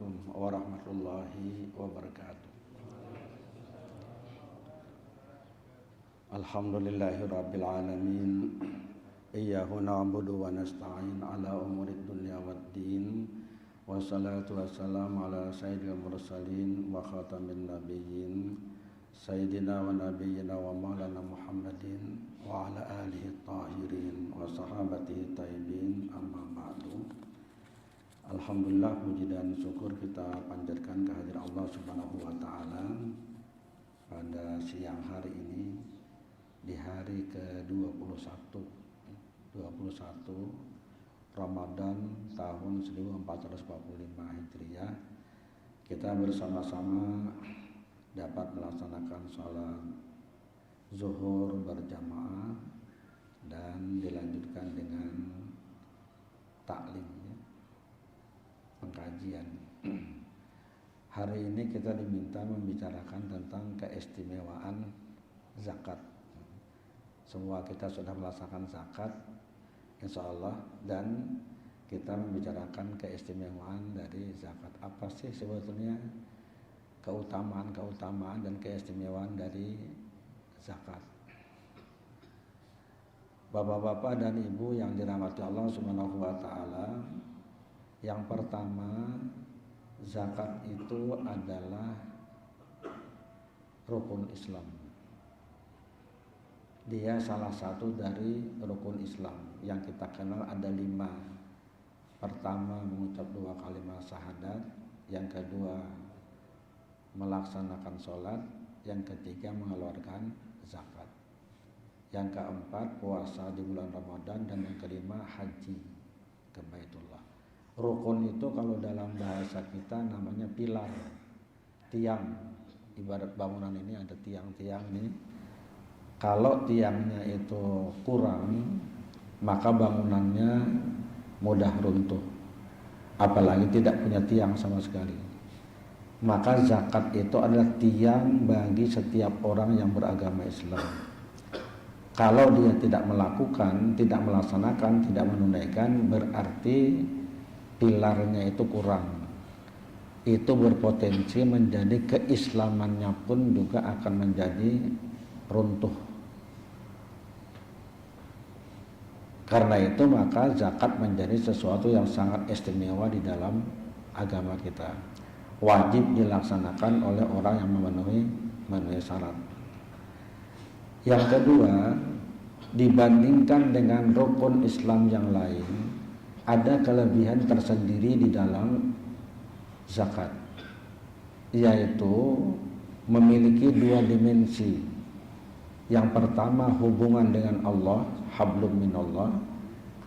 Assalamualaikum warahmatullahi wabarakatuh. Alhamdulillahirabbil alamin. Iyyahu na'budu wa nasta'in ala umurid dunya waddin. Wassalatu wassalamu ala sayyidil mursalin wa khatamin nabiyyin sayyidina wa nabiyyina wa maulana Muhammadin wa ala alihi tahirin wa sahabatihi tayyibin, amma ba'du. Alhamdulillah, puji dan syukur kita panjatkan kehadiran Allah Subhanahu wa taala pada siang hari ini di hari ke-21 Ramadan tahun 1445 Hijriah. Kita bersama-sama dapat melaksanakan sholat zuhur berjamaah dan dilanjutkan dengan taklim, pengkajian. Hari ini kita diminta membicarakan tentang keistimewaan zakat. Semua kita sudah melaksanakan zakat, insya Allah, dan kita membicarakan keistimewaan dari zakat. Apa sih sebetulnya keutamaan dan keistimewaan dari zakat? Bapak-bapak dan ibu yang dirahmati Allah Subhanahu wa taala, yang pertama, zakat itu adalah rukun Islam. Dia salah satu dari rukun Islam yang kita kenal ada 5. Pertama, mengucap 2 kalimat syahadat. Yang kedua, melaksanakan sholat. Yang ketiga, mengeluarkan zakat. Yang keempat, puasa di bulan Ramadan. Dan yang kelima, haji ke Baitullah. Rukun itu kalau dalam bahasa kita namanya pilar, tiang. Ibarat bangunan ini ada tiang-tiang nih. Kalau tiangnya itu kurang, maka bangunannya mudah runtuh. Apalagi tidak punya tiang sama sekali. Maka zakat itu adalah tiang bagi setiap orang yang beragama Islam. Kalau dia tidak melakukan, tidak melaksanakan, tidak menunaikan, berarti pilarnya itu kurang. Itu berpotensi menjadi keislamannya pun juga akan menjadi runtuh. Karena itu maka zakat menjadi sesuatu yang sangat istimewa di dalam agama kita. Wajib dilaksanakan oleh orang yang memenuhi syarat. Yang kedua, dibandingkan dengan rukun Islam yang lain, ada kelebihan tersendiri di dalam zakat, yaitu memiliki 2 dimensi. Yang pertama, hubungan dengan Allah, hablum minallah.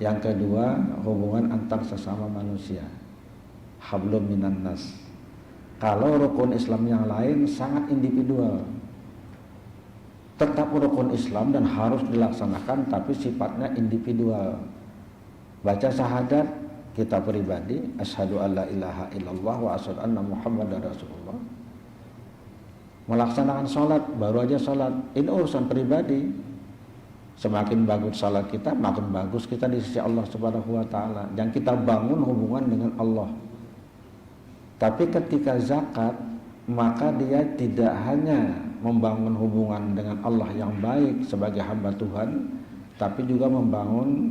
Yang kedua, hubungan antar sesama manusia, hablum minannas. Kalau rukun Islam yang lain sangat individual, tetap rukun Islam dan harus dilaksanakan, tapi sifatnya individual. Baca syahadat kita pribadi, asyhadu alla ilaha illallah wa asyhadu anna muhammadar rasulullah. Melaksanakan sholat, baru aja sholat, ini urusan pribadi. Semakin bagus sholat kita, makin bagus kita di sisi Allah Subhanahu wa taala. Dan kita bangun hubungan dengan Allah. Tapi ketika zakat, maka dia tidak hanya membangun hubungan dengan Allah yang baik sebagai hamba Tuhan, tapi juga membangun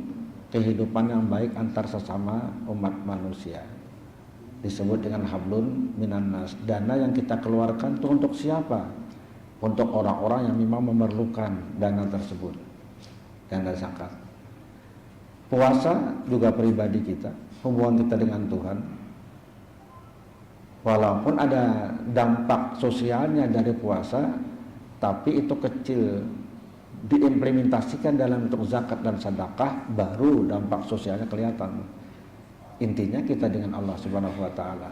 kehidupan yang baik antar sesama umat manusia. Disebut dengan hablun minannas. Dana yang kita keluarkan itu untuk siapa? Untuk orang-orang yang memang memerlukan dana tersebut, dana zakat. Puasa juga pribadi kita, hubungan kita dengan Tuhan. Walaupun ada dampak sosialnya dari puasa, tapi itu kecil. Diimplementasikan dalam bentuk zakat dan sedekah, baru dampak sosialnya kelihatan. Intinya kita dengan Allah Subhanahu wa taala.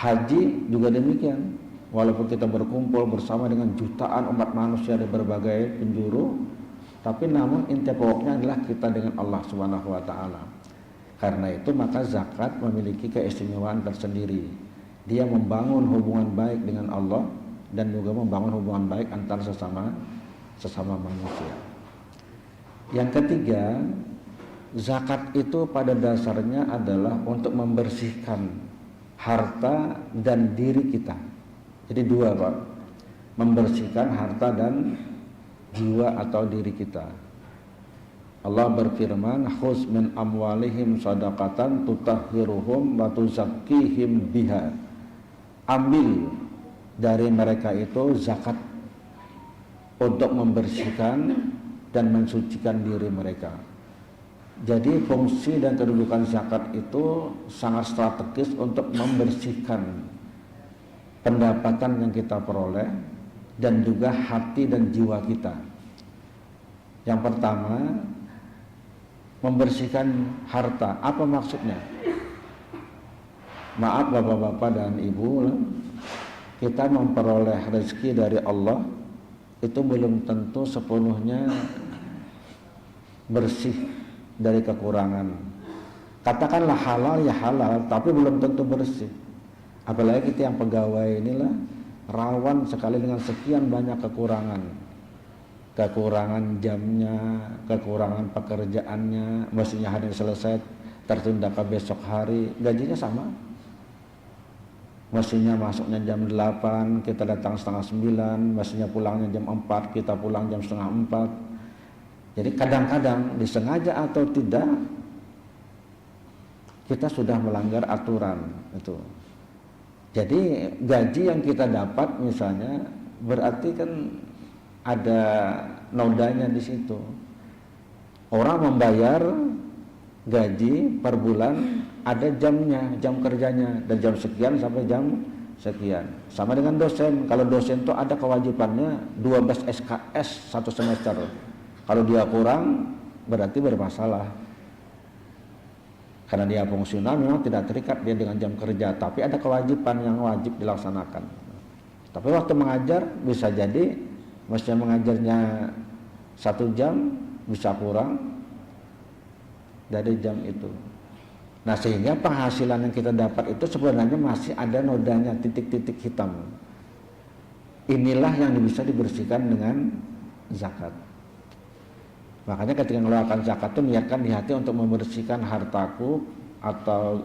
Haji juga demikian. Walaupun kita berkumpul bersama dengan jutaan umat manusia di berbagai penjuru, tapi namun inti pokoknya adalah kita dengan Allah Subhanahu wa taala. Karena itu maka zakat memiliki keistimewaan tersendiri. Dia membangun hubungan baik dengan Allah dan juga membangun hubungan baik antar sesama manusia. Yang ketiga, zakat itu pada dasarnya adalah untuk membersihkan harta dan diri kita. Jadi dua, Pak. Membersihkan harta dan jiwa atau diri kita. Allah berfirman, khuz min amwalihim shadaqatan tutahhiruhum wa tuzakkihim biha. Ambil dari mereka itu zakat untuk membersihkan dan mensucikan diri mereka. Jadi fungsi dan kedudukan zakat itu sangat strategis untuk membersihkan pendapatan yang kita peroleh dan juga hati dan jiwa kita. Yang pertama, membersihkan harta. Apa maksudnya? Maaf bapak-bapak dan ibu, kita memperoleh rezeki dari Allah itu belum tentu sepenuhnya bersih dari kekurangan. Katakanlah halal ya halal, tapi belum tentu bersih. Apalagi kita yang pegawai inilah rawan sekali dengan sekian banyak kekurangan. Kekurangan jamnya, kekurangan pekerjaannya, mestinya hari selesai tertunda ke besok hari, gajinya sama. Mestinya masuknya jam 8, kita datang setengah 9, mestinya pulangnya jam 4, kita pulang jam setengah 4. Jadi kadang-kadang disengaja atau tidak, kita sudah melanggar aturan itu. Jadi gaji yang kita dapat misalnya berarti kan ada nodanya di situ. Orang membayar gaji per bulan ada jamnya, jam kerjanya, dan jam sekian sampai jam sekian. Sama dengan dosen. Kalau dosen itu ada kewajibannya 12 SKS satu semester. Kalau dia kurang berarti bermasalah. Karena dia fungsional memang tidak terikat dia dengan jam kerja, tapi ada kewajiban yang wajib dilaksanakan. Tapi waktu mengajar bisa jadi mestinya mengajarnya 1 jam bisa kurang dari jam itu. Nah sehingga penghasilan yang kita dapat itu sebenarnya masih ada nodanya, titik-titik hitam. Inilah yang bisa dibersihkan dengan zakat. Makanya ketika mengeluarkan zakat itu niatkan di hati untuk membersihkan hartaku atau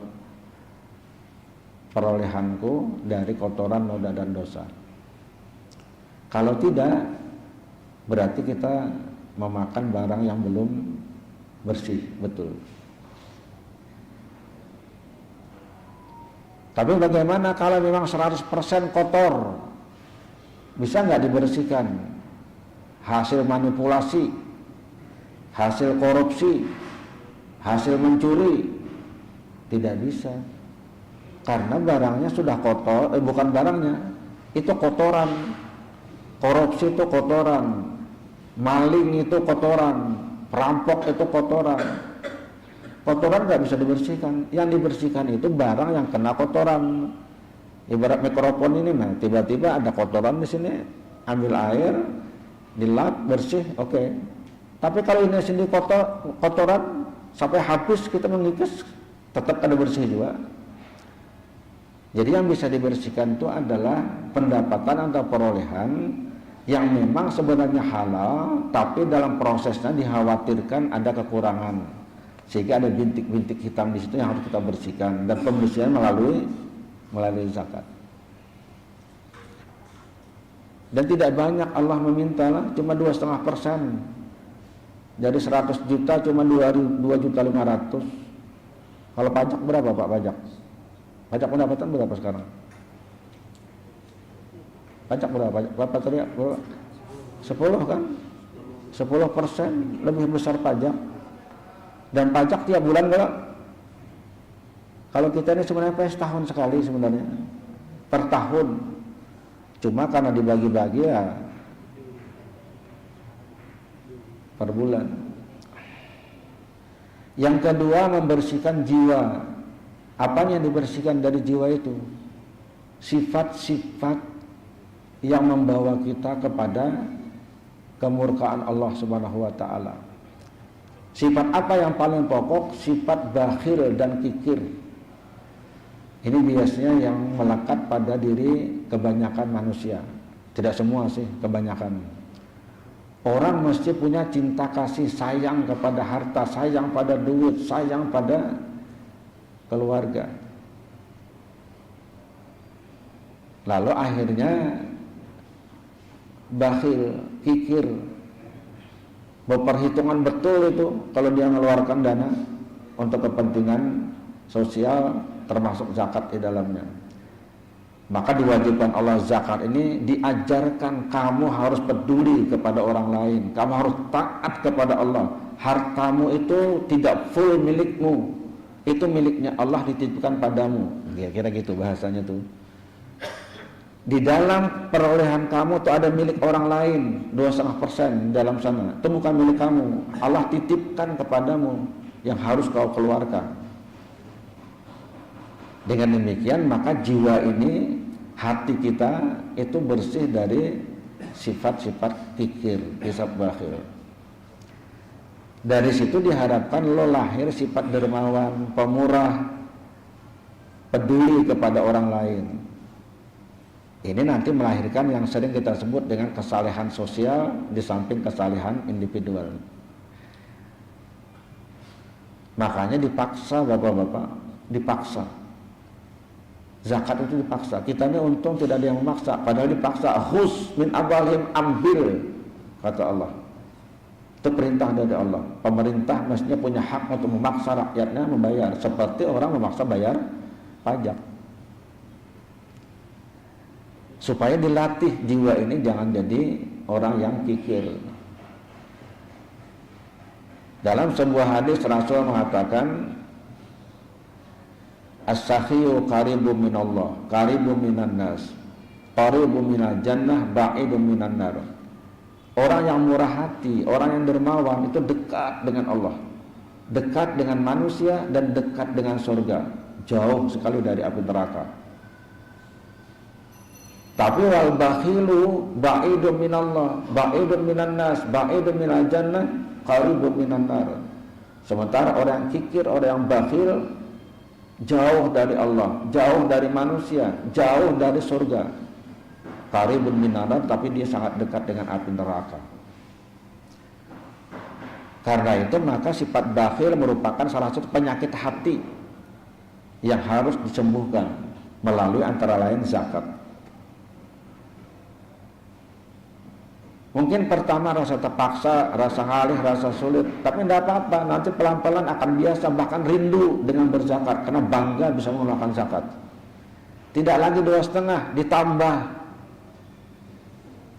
perolehanku dari kotoran, noda dan dosa. Kalau tidak, berarti kita memakan barang yang belum bersih, betul. Tapi bagaimana kalau memang 100% kotor? Bisa nggak dibersihkan? Hasil manipulasi, hasil korupsi, hasil mencuri, tidak bisa. Karena barangnya sudah kotor, bukan barangnya, itu kotoran. Korupsi itu kotoran, maling itu kotoran, perampok itu kotoran. Kotoran nggak bisa dibersihkan. Yang dibersihkan itu barang yang kena kotoran. Ibarat mikrofon ini, nah tiba-tiba ada kotoran di sini, ambil air, dilap bersih, oke. Tapi kalau ini sendiri kotoran sampai habis kita mengikis, tetap ada bersih juga. Jadi yang bisa dibersihkan itu adalah pendapatan atau perolehan yang memang sebenarnya halal, tapi dalam prosesnya dikhawatirkan ada kekurangan, sehingga ada bintik-bintik hitam di situ yang harus kita bersihkan, dan pembersihan melalui zakat. Dan tidak banyak Allah meminta lah, cuma 2,5%. Jadi 100 juta cuma 2.500.000. Kalau pajak berapa Pak pajak? Pajak pendapatan berapa sekarang? Pajak berapa? Berapa tadi? 10 kan? 10% lebih besar pajak. Dan pajak tiap bulan enggak? Kalau kita ini sebenarnya setahun sekali sebenarnya. Per tahun. Cuma karena dibagi-bagi ya per bulan. Yang kedua, membersihkan jiwa. Apanya yang dibersihkan dari jiwa itu? Sifat-sifat yang membawa kita kepada kemurkaan Allah Subhanahu wa taala. Sifat apa yang paling pokok? Sifat bakhil dan kikir. Ini biasanya yang melekat pada diri kebanyakan manusia. Tidak semua sih, kebanyakan. Orang mesti punya cinta kasih, sayang kepada harta, sayang pada duit, sayang pada keluarga. Lalu akhirnya bakhil, kikir, berperhitungan betul itu kalau dia mengeluarkan dana untuk kepentingan sosial termasuk zakat di dalamnya. Maka diwajibkan Allah zakat ini diajarkan kamu harus peduli kepada orang lain, kamu harus taat kepada Allah. Hartamu itu tidak full milikmu, itu miliknya Allah dititipkan padamu. Kira-kira gitu bahasanya tuh. Di dalam perolehan kamu tuh ada milik orang lain 2,5% dalam sana, itu bukan milik kamu, Allah titipkan kepadamu yang harus kau keluarkan. Dengan demikian maka jiwa ini, hati kita itu bersih dari sifat-sifat kikir, sifat bakhil. Dari situ diharapkan lo lahir sifat dermawan, pemurah, peduli kepada orang lain. Ini nanti melahirkan yang sering kita sebut dengan kesalehan sosial di samping kesalehan individual. Makanya dipaksa bapak-bapak, dipaksa. Zakat itu dipaksa. Kita ini untung tidak ada yang memaksa, padahal dipaksa. Khus min abalihim, ambil, kata Allah. Itu perintah dari Allah. Pemerintah mestinya punya hak untuk memaksa rakyatnya membayar, seperti orang memaksa bayar pajak. Supaya dilatih jiwa ini jangan jadi orang yang kikir. Dalam sebuah hadis Rasul mengatakan, as-sakhiyu qaribun minallah, qaribun minan nas, qaribun minal jannah, ba'idun minan nar. Orang yang murah hati, orang yang dermawan itu dekat dengan Allah, dekat dengan manusia dan dekat dengan surga, jauh sekali dari api neraka. Tapi wal bakhilu ba'idun minallah, ba'idun minan nas, ba'idun minal jannah, qaribun minan nar. Sementara orang yang kikir, orang yang bakhil, jauh dari Allah, jauh dari manusia, jauh dari surga. Qaribun minan nar, tapi dia sangat dekat dengan api neraka. Karena itu maka sifat bakhil merupakan salah satu penyakit hati yang harus disembuhkan melalui antara lain zakat. Mungkin pertama rasa terpaksa, rasa ngalih, rasa sulit, tapi tidak apa-apa, nanti pelan-pelan akan biasa, bahkan rindu dengan berzakat, karena bangga bisa mengeluarkan zakat. Tidak lagi 2,5, ditambah.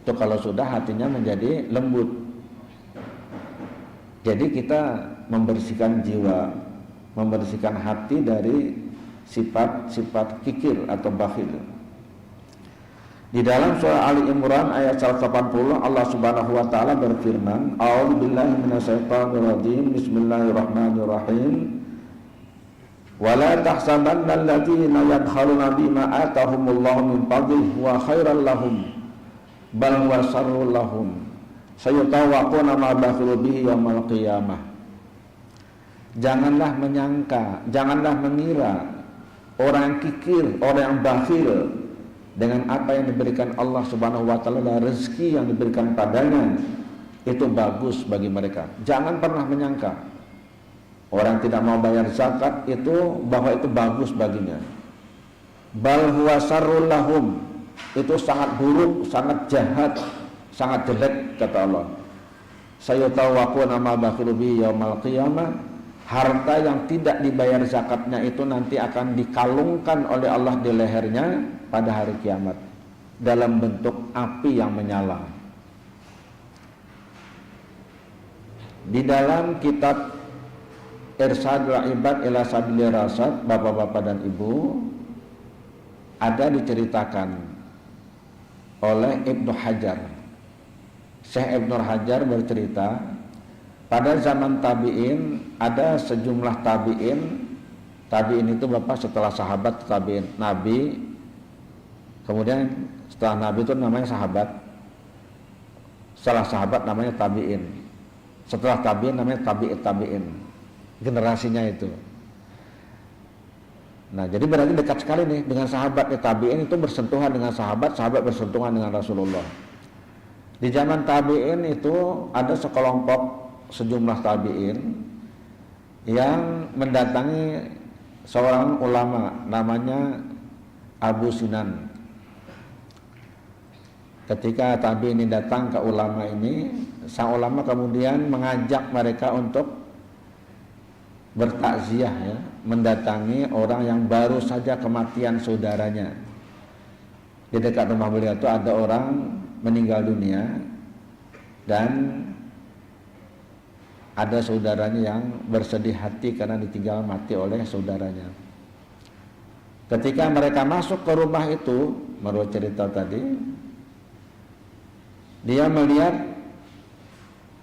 Itu kalau sudah hatinya menjadi lembut. Jadi kita membersihkan jiwa, membersihkan hati dari sifat-sifat kikir atau bakhil. Di dalam surah Ali Imran ayat 180 Allah Subhanahu wa taala berfirman, A'udzubillahi minasyaitonir rajim, bismillahirrahmanirrahim. Wala tahsabanna alladziina yabkhaluna bima atahumullahu min fadlihi wa khairal lahum bal huwa syarrul lahum sayutawaquna ma bakhilu bihi yaumil qiyamah. Janganlah menyangka, janganlah mengira orang yang kikir, orang yang bakhil dengan apa yang diberikan Allah Subhanahu wa taala dan rezeki yang diberikan padanya itu bagus bagi mereka. Jangan pernah menyangka orang tidak mau bayar zakat itu bahwa itu bagus baginya. Bal huwa syarrul lahum, itu sangat buruk, sangat jahat, sangat jelek kata Allah. Sayutawaquna ma bakhilu bi yaumil qiyamah. Harta yang tidak dibayar zakatnya itu nanti akan dikalungkan oleh Allah di lehernya pada hari kiamat dalam bentuk api yang menyala. Di dalam kitab Irsyadul Ibad ila Sabilir Rasyad, bapak-bapak dan ibu, ada diceritakan oleh Ibnu Hajar. Syekh Ibnu Hajar bercerita, pada zaman tabi'in ada sejumlah tabi'in. Tabi'in itu bapak setelah sahabat tabi'in, nabi, kemudian setelah nabi itu namanya sahabat, setelah sahabat namanya tabi'in, setelah tabi'in namanya tabi'in, generasinya itu. Nah jadi berarti dekat sekali nih dengan sahabat. Tabi'in itu bersentuhan dengan sahabat, sahabat bersentuhan dengan Rasulullah. Di zaman tabi'in itu ada sekelompok sejumlah tabi'in yang mendatangi seorang ulama namanya Abu Sinan. Ketika tabi'in ini datang ke ulama ini, sang ulama kemudian mengajak mereka untuk bertakziah, ya, mendatangi orang yang baru saja kematian saudaranya. Di dekat rumah beliau itu ada orang meninggal dunia dan ada saudaranya yang bersedih hati karena ditinggal mati oleh saudaranya. Ketika mereka masuk ke rumah itu, menurut cerita tadi, dia melihat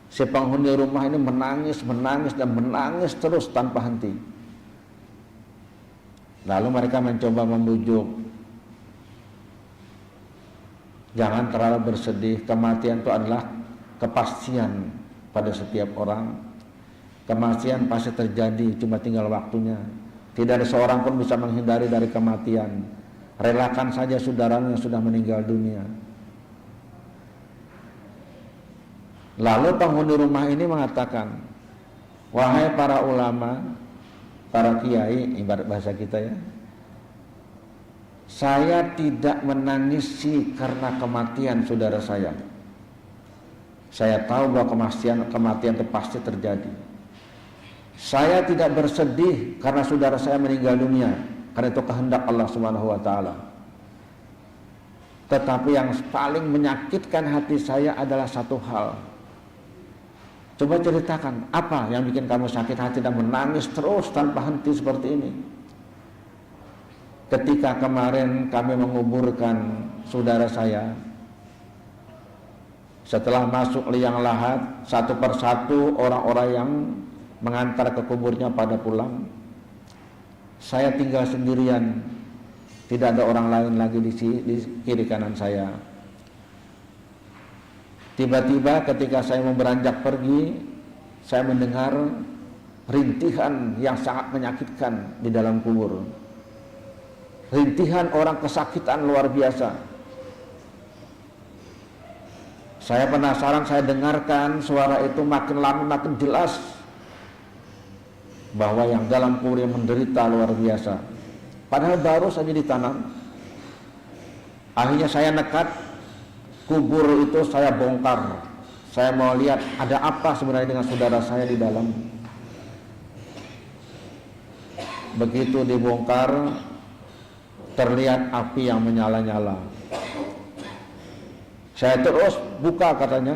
si penghuni rumah ini menangis terus tanpa henti. Lalu mereka mencoba membujuk, jangan terlalu bersedih, kematian itu adalah kepastian pada setiap orang. Kematian pasti terjadi, cuma tinggal waktunya. Tidak ada seorang pun bisa menghindari dari kematian. Relakan saja saudaranya yang sudah meninggal dunia. Lalu penghuni rumah ini mengatakan, wahai para ulama, para kiai, ibarat bahasa kita ya, saya tidak menangisi karena kematian saudara saya. Saya tahu bahwa kematian itu pasti terjadi. Saya tidak bersedih karena saudara saya meninggal dunia, karena itu kehendak Allah Subhanahu wa taala. Tetapi yang paling menyakitkan hati saya adalah satu hal. Coba ceritakan, apa yang bikin kamu sakit hati dan menangis terus tanpa henti seperti ini? Ketika kemarin kami menguburkan saudara saya, setelah masuk liang lahat, satu persatu orang-orang yang mengantar ke kuburnya pada pulang, saya tinggal sendirian, tidak ada orang lain lagi di kiri kanan saya. Tiba-tiba ketika saya mau beranjak pergi, saya mendengar rintihan yang sangat menyakitkan di dalam kubur. Rintihan orang kesakitan luar biasa. Saya penasaran, saya dengarkan suara itu makin lama makin jelas, bahwa yang dalam kubur yang menderita luar biasa. Padahal baru saja ditanam. Akhirnya saya nekat, kubur itu saya bongkar. Saya mau lihat ada apa sebenarnya dengan saudara saya di dalam. Begitu dibongkar, terlihat api yang menyala-nyala. Saya terus buka katanya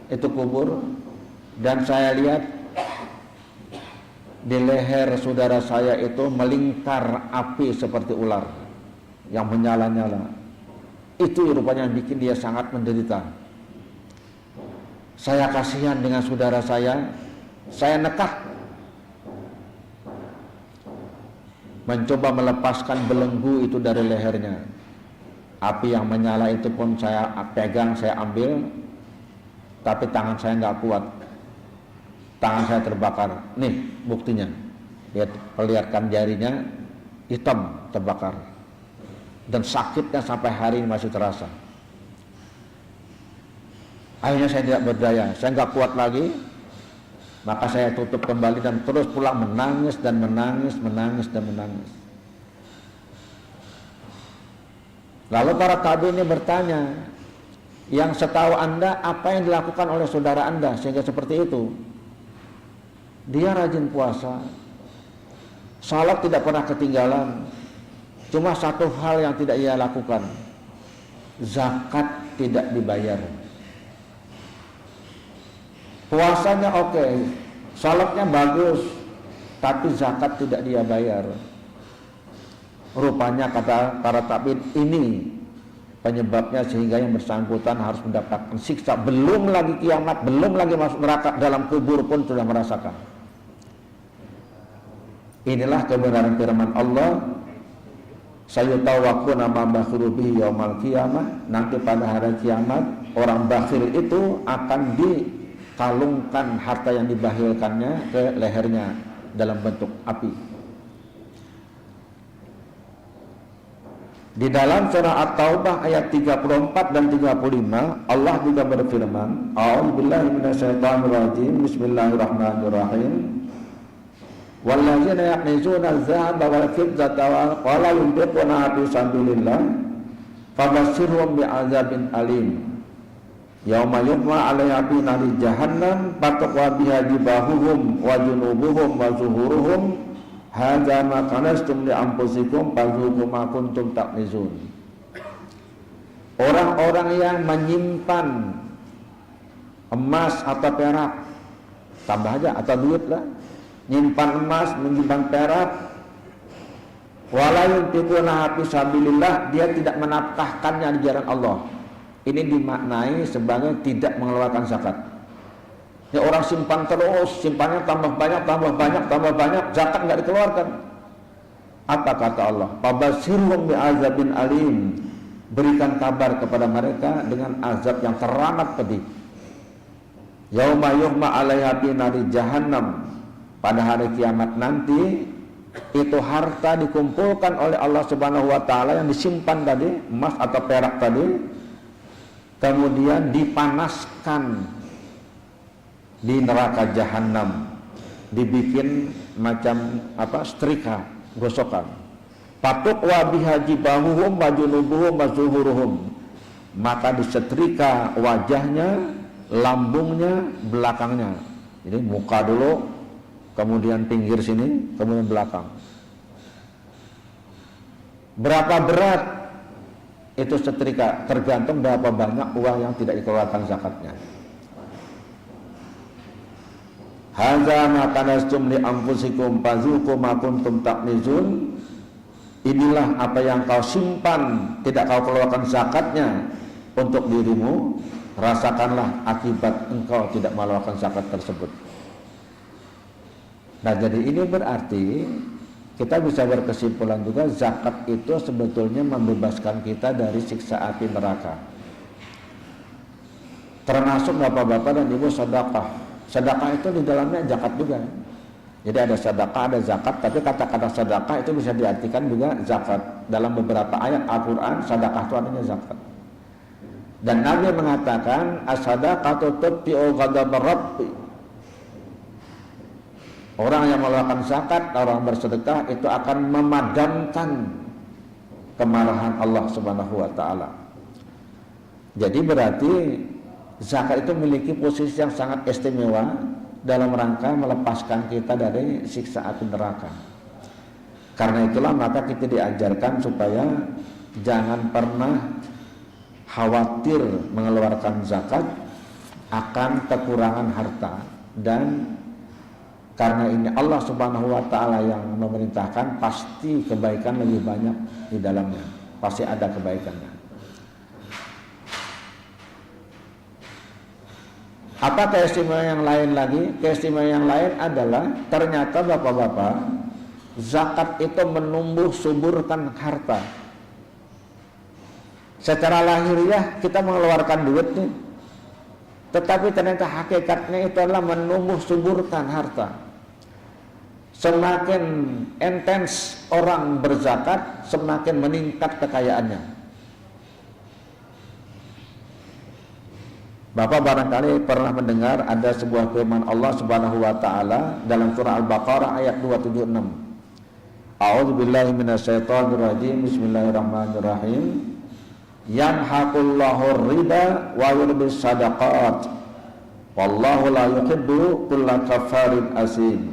itu kubur, dan saya lihat di leher saudara saya itu melingkar api seperti ular yang menyala-nyala. Itu rupanya yang bikin dia sangat menderita. Saya kasihan dengan saudara saya nekat mencoba melepaskan belenggu itu dari lehernya. Api yang menyala itu pun saya pegang, saya ambil, tapi tangan saya nggak kuat. Tangan saya terbakar. Nih buktinya. Lihat, perlihatkan jarinya hitam terbakar. Dan sakitnya sampai hari ini masih terasa. Akhirnya saya tidak berdaya, saya nggak kuat lagi, maka saya tutup kembali dan terus pulang menangis dan menangis. Lalu para tabi ini bertanya, yang setahu Anda apa yang dilakukan oleh saudara Anda sehingga seperti itu? Dia rajin puasa, salat tidak pernah ketinggalan. Cuma satu hal yang tidak ia lakukan, zakat tidak dibayar. Puasanya oke, salatnya bagus, tapi zakat tidak dia bayar. Rupanya kata para tabi'in, ini penyebabnya sehingga yang bersangkutan harus mendapatkan siksa. Belum lagi kiamat, belum lagi masuk neraka, dalam kubur pun sudah merasakan. Inilah kebenaran firman Allah, sayutawakuna ma bakhiru bihi yaumal qiyamah. Nanti pada hari kiamat orang bakhil itu akan dikalungkan harta yang dibakhilkannya ke lehernya dalam bentuk api. Di dalam surah At-Taubah ayat 34 dan 35 Allah juga berfirman, a'udzubillahi minasyaitonir rajim, bismillahirrahmanirrahim. Wallazina yaknizuna adz-dzahaba wal fiddata wa la yunfiquna fi sabilillah fabashshirhum bi'adzabin alim. Yauma yuhma 'alaiha fi nari jahannam fataqwa biha jibahuhum wa junubuhum wa zuhuruhum hadza ma kanastum li anfusikum fadzuqu ma kuntum taknizun. Orang-orang yang menyimpan emas atau perak, tambah aja atau duit lah, nyimpan emas, menyimpan perak, wala yunfiquna fi sabilillah, dia tidak menafkahkannya di jalan Allah. Ini dimaknai sebagai tidak mengeluarkan zakat. Ya, orang simpan terus, simpannya tambah banyak, zakat nggak dikeluarkan. Apa kata Allah? Fabashirhum bi'adzabin alim. Berikan kabar kepada mereka dengan azab yang teramat pedih. Yauma yuhma 'alaiha fi nari jahannam. Pada hari kiamat nanti itu harta dikumpulkan oleh Allah Subhanahu wa taala yang disimpan tadi, emas atau perak tadi, kemudian dipanaskan di neraka jahanam, dibikin macam setrika, gosokan. Fatuqwa biha jibahuhum wa junubuhum wa zuhuruhum, maka disetrika wajahnya, lambungnya, belakangnya. Jadi muka dulu, kemudian pinggir sini, kemudian belakang. Berapa berat itu setrika? Tergantung berapa banyak uang yang tidak dikeluarkan zakatnya. Hadza ma kanastum li anfusikum fadzuqu ma kuntum taknizun. Inilah apa yang kau simpan, tidak kau keluarkan zakatnya untuk dirimu, rasakanlah akibat engkau tidak mengeluarkan zakat tersebut. Nah, jadi ini berarti kita bisa berkesimpulan juga zakat itu sebetulnya membebaskan kita dari siksa api neraka. Termasuk bapak-bapak dan ibu sedekah. Sedekah itu di dalamnya zakat juga. Jadi ada sedekah, ada zakat, tapi kata-kata sedekah itu bisa diartikan juga zakat. Dalam beberapa ayat Al-Quran, sedekah itu artinya zakat. Dan Nabi mengatakan as-sadaqatu tutfi'u ghadabar rabbi. Orang yang mengeluarkan zakat, orang bersedekah itu akan memadamkan kemarahan Allah Subhanahu wa taala. Jadi berarti zakat itu memiliki posisi yang sangat istimewa dalam rangka melepaskan kita dari siksa api neraka. Karena itulah maka kita diajarkan supaya jangan pernah khawatir mengeluarkan zakat akan kekurangan harta, dan karena ini Allah Subhanahu wa taala yang memerintahkan, pasti kebaikan lebih banyak di dalamnya, pasti ada kebaikannya. Apa keistimewaan yang lain lagi? Keistimewaan yang lain adalah ternyata bapak-bapak, zakat itu menumbuh suburkan harta. Secara lahiriah kita mengeluarkan duit nih, tetapi ternyata hakikatnya itu adalah menumbuh suburkan harta. Semakin intens orang berzakat, semakin meningkat kekayaannya. Bapak barangkali pernah mendengar ada sebuah firman Allah Subhanahu wa taala dalam surah Al-Baqarah ayat 276. A'udzubillahi minasyaitonirrajim. Bismillahirrahmanirrahim. Yamhaqullahu riba wa yurbis sadaqat. Wallahu la yuhibbu kulla kafarin asim.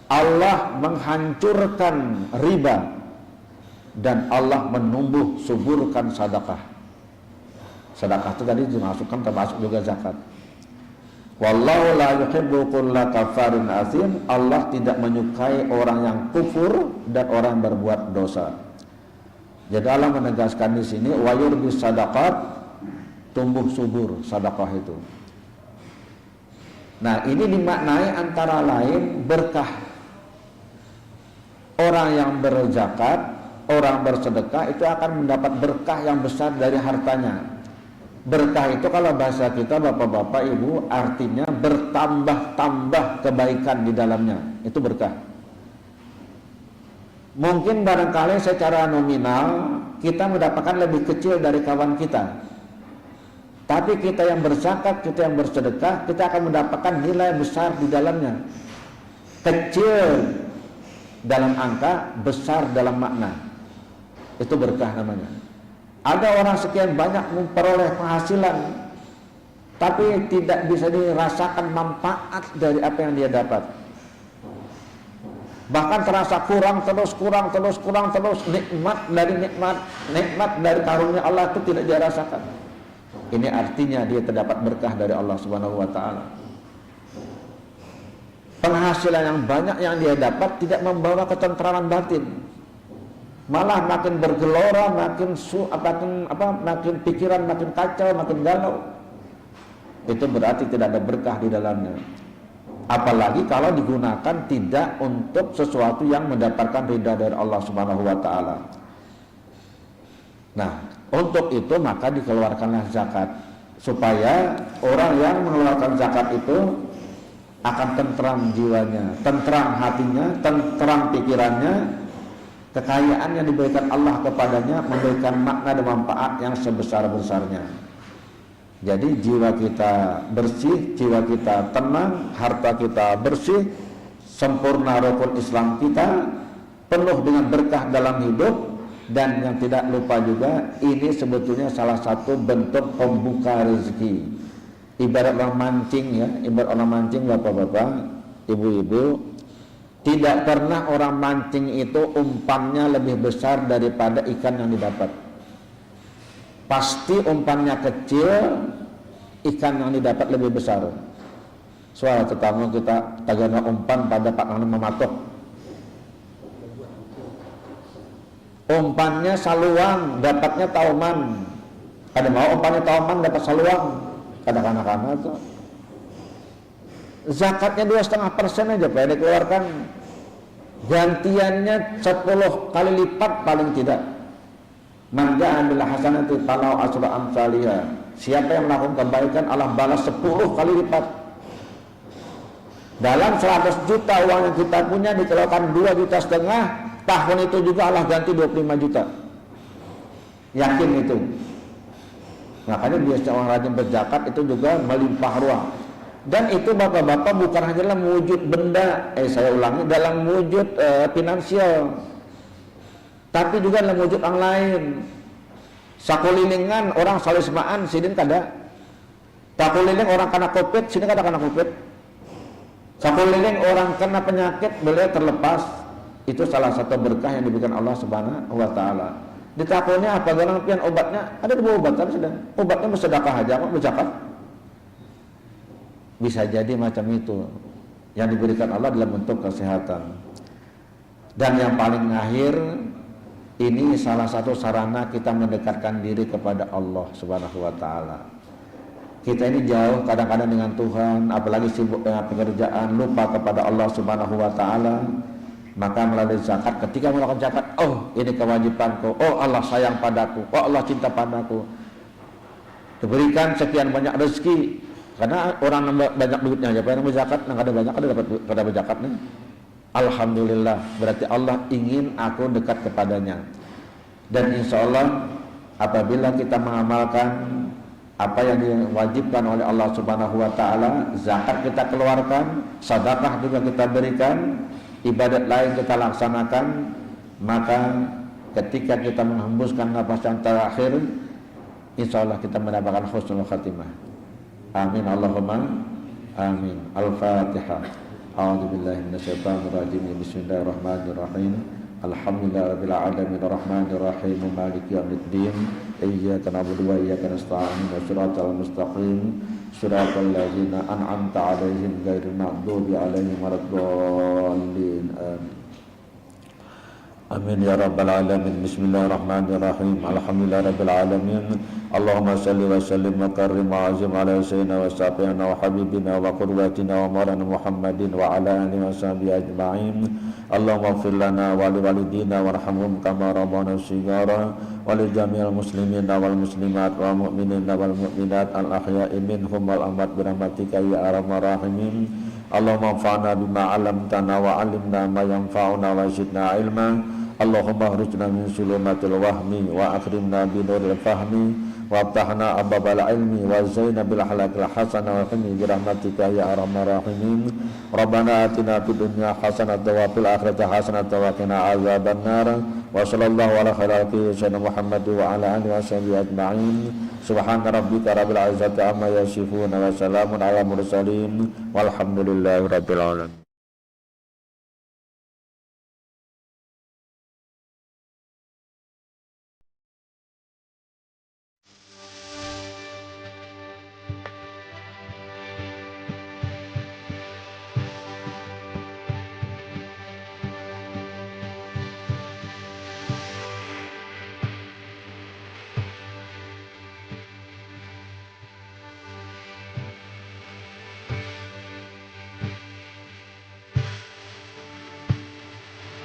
Allah menghancurkan riba dan Allah menumbuh suburkan sedekah. Sedekah itu tadi dimasukkan termasuk juga zakat. Wallahu la yuhibbu kulla kafarin asim. Allah tidak menyukai orang yang kufur dan orang yang berbuat dosa. Jadi Allah menegaskan di sini wa yurbis sadaqat, tumbuh subur sedekah itu. Nah, ini dimaknai antara lain berkah. Orang yang berzakat, orang bersedekah itu akan mendapat berkah yang besar dari hartanya. Berkah itu kalau bahasa kita bapak-bapak ibu artinya bertambah-tambah kebaikan di dalamnya. Itu berkah. Mungkin barangkali secara nominal kita mendapatkan lebih kecil dari kawan kita, tapi kita yang berzakat, kita yang bersedekah, kita akan mendapatkan nilai besar di dalamnya. Kecil dalam angka, besar dalam makna. Itu berkah namanya. Ada orang sekian banyak memperoleh penghasilan tapi tidak bisa dirasakan manfaat dari apa yang dia dapat. Bahkan terasa kurang terus, nikmat dari karunia Allah itu tidak dia rasakan. Ini artinya dia terdapat berkah dari Allah Subhanahu wa taala. Penghasilan yang banyak yang dia dapat tidak membawa ketentraman batin. Malah makin bergelora, makin pikiran makin kacau, makin galau. Itu berarti tidak ada berkah di dalamnya. Apalagi kalau digunakan tidak untuk sesuatu yang mendapatkan ridha dari Allah Subhanahu wa taala. Nah, untuk itu maka dikeluarkanlah zakat, supaya orang yang mengeluarkan zakat itu akan tentram jiwanya, tentram hatinya, tentram pikirannya. Kekayaan yang diberikan Allah kepadanya memberikan makna dan manfaat yang sebesar-besarnya. Jadi jiwa kita bersih, jiwa kita tenang, harta kita bersih, sempurna rukun Islam kita, penuh dengan berkah dalam hidup. Dan yang tidak lupa juga, ini sebetulnya salah satu bentuk pembuka rezeki. Ibarat orang mancing ya, bapak-bapak, ibu-ibu, tidak pernah orang mancing itu umpannya lebih besar daripada ikan yang didapat. Pasti umpannya kecil, ikan yang didapat lebih besar. Soal tetamu kita tagana umpan pada Pak Nana mematok. Umpannya saluang, dapatnya tauman. Ada mau umpannya tauman dapat saluang, kadang-kadang tuh. Zakatnya 2,5% aja Pak dikeluarkan. Gantiannya 10 kali lipat paling tidak. Man ja'a bil hasanati falahu asyru amsalihha. Siapa yang melakukan kebaikan Allah balas 10 kali lipat. Dalam 100 juta uang yang kita punya dikeluarkan 2,5 juta, tahun itu juga Allah ganti 25 juta. Yakin itu. Makanya biasa orang rajin berzakat itu juga melimpah ruah. Dan itu bapak-bapak bukan hanya dalam wujud benda, saya ulangi, dalam wujud finansial, tapi juga dalam wujud yang lain. Sakulilingan orang salismaan sidin kada. Sakuliling orang kena covid, sidin kada kena covid. Sakuliling orang kena penyakit, beliau terlepas. Itu salah satu berkah yang diberikan Allah Subhanahu wa taala. Ditakunya apa orang pian obatnya? Ada dua obat tapi sedang. Obatnya bersedekah aja kok berzakat. Bisa jadi macam itu yang diberikan Allah dalam bentuk kesehatan. Dan yang paling akhir, ini salah satu sarana kita mendekatkan diri kepada Allah Subhanahu wa taala. Kita ini jauh kadang-kadang dengan Tuhan, apalagi sibuk dengan pekerjaan, lupa kepada Allah Subhanahu wa taala. Maka melalui zakat, ketika melakukan zakat, oh ini kewajibanku, oh Allah sayang padaku, oh Allah cinta padaku, diberikan sekian banyak rezeki. Karena orang banyak duitnya aja, yang berzakat, yang ada banyak ada dapat pada berzakatnya. Alhamdulillah, berarti Allah ingin aku dekat kepadanya. Dan insya Allah apabila kita mengamalkan apa yang diwajibkan oleh Allah Subhanahu wa taala, zakat kita keluarkan, sedekah juga kita berikan, ibadat lain kita laksanakan, maka ketika kita menghembuskan nafas yang terakhir, insya Allah kita mendapatkan husnul khatimah. Amin Allahumma amin. Al-Fatihah. A'udzubillahi minasyaitonir rajim. Bismillahirrahmanirrahim. Alhamdulillahirabbil alamin arrahmanir rahim maliki yaumiddin. Iyyaka na'budu wa iyyaka nasta'in. Shiratal mustaqim. Shiratal ladzina an'amta 'alaihim ghairil maghdubi 'alaihim waladdallin. Amin ya rabbal alamin. Bismillahirrahmanirrahim. Alhamdulillahirabbil alamin. Allahumma salli wa sallim wa karrim wa azim ala sayyidina wa syafi'ina wa habibina wa qurratina wa maulana Muhammadin wa ala alihi wa sahbihi ajma'in. Allahumma ighfir lana wa li walidina warhamhum kama rabbana shighara wa li jami'il muslimina wal muslimat wal mu'minina wal mu'minat al ahya'i minhum wal amwat bi rahmatika ya arhamar rahimin. Allahumma anfa'na bima 'allamtana wa 'allimna ma yanfa'una wa zidna ilma. Allahumma akhrujna min zulumatil wahmi wa akrimna bi nuril fahmi wa aftahna abwabal ilmi wa zaina bil halakil hasanah wa qini bi rahmatika ya arhamar rahimin. Rabbana atina fid dunya hasanatan wa fil akhirati hasanatan wa qina azabannar. Wa sallallahu ala khairati sayyidina Muhammad wa ala alihi wa sahbihi ajma'in. Subhana rabbika rabbil izzati amma yasifun wa salamun ala mursalin walhamdulillahi rabbil alamin.